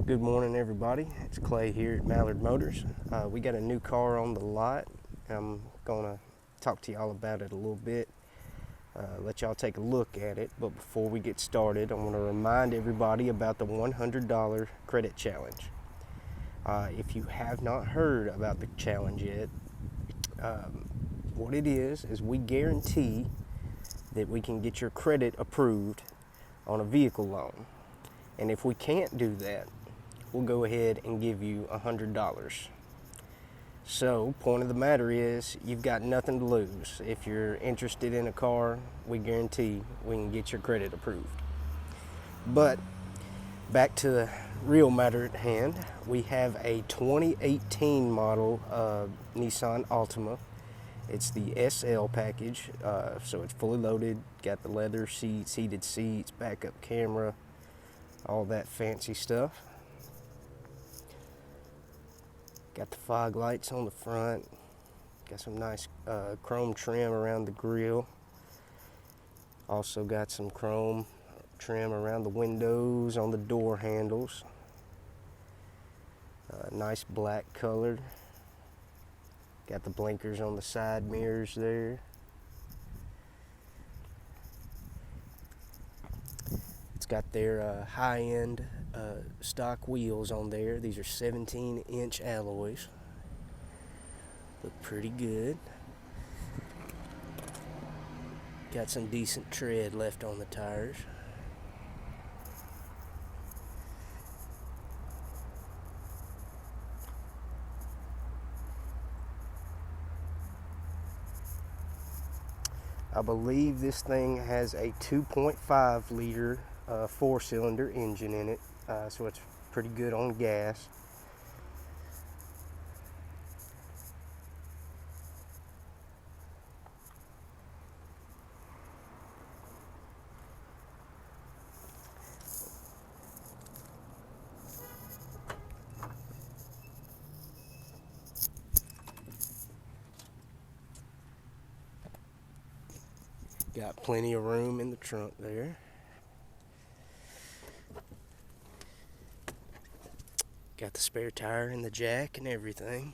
Good morning, everybody. It's Clay here at Mallard Motors. We got a new car on the lot. I'm gonna talk to y'all about it a little bit, let y'all take a look at it. But before we get started, I want to remind everybody about the $100 credit challenge. If you have not heard about the challenge yet, what it is we guarantee that we can get your credit approved on a vehicle loan. And if we can't do that, we'll go ahead and give you $100. So, point of the matter is, you've got nothing to lose. If you're interested in a car, we guarantee we can get your credit approved. But back to the real matter at hand, we have a 2018 model Nissan Altima. It's the SL package, so it's fully loaded, got the leather seats, heated seats, backup camera, all that fancy stuff. Got the fog lights on the front, got some nice chrome trim around the grille. Also got some chrome trim around the windows, on the door handles. Nice black color. Got the blinkers on the side mirrors there. It's got their high-end stock wheels on there. These are 17-inch alloys. Look pretty good. Got some decent tread left on the tires. I believe this thing has a 2.5 liter four-cylinder engine in it, so it's pretty good on gas. Got plenty of room in the trunk there. Got the spare tire in the jack and everything.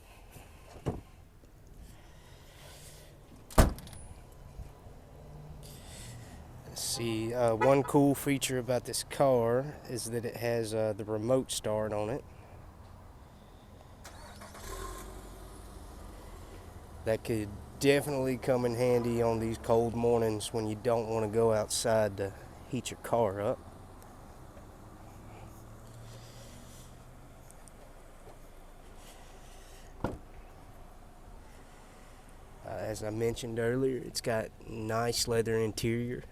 Let's see, one cool feature about this car is that it has the remote start on it. That could definitely come in handy on these cold mornings when you don't want to go outside to heat your car up. As I mentioned earlier, it's got nice leather interior.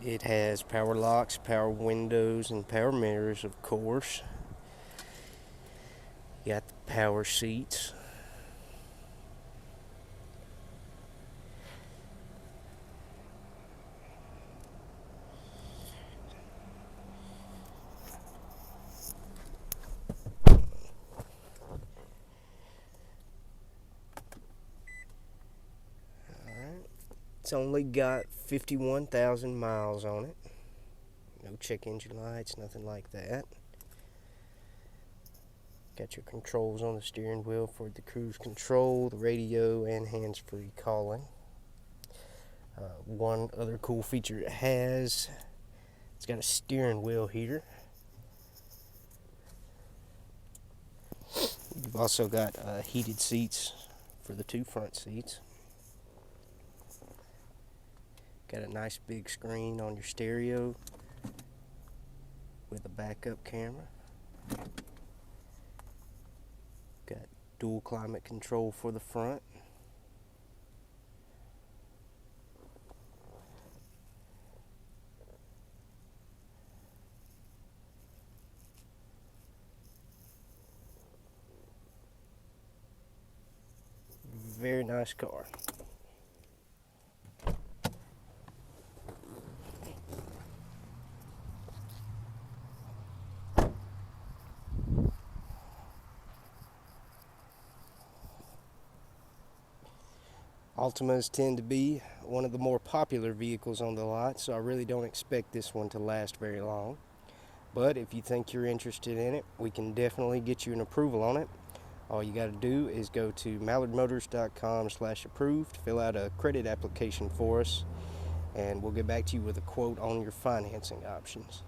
It has power locks, power windows, and power mirrors, of course. Got the power seats. It's only got 51,000 miles on it. No check engine lights, nothing like that. Got your controls on the steering wheel for the cruise control, the radio, and hands-free calling. One other cool feature it has, it's got a steering wheel heater. You've also got heated seats for the two front seats. Got a nice big screen on your stereo with a backup camera. Got dual climate control for the front. Very nice car. Altimas tend to be one of the more popular vehicles on the lot, so I really don't expect this one to last very long. But if you think you're interested in it, we can definitely get you an approval on it. All you got to do is go to mallardmotors.com/approved, fill out a credit application for us, and we'll get back to you with a quote on your financing options.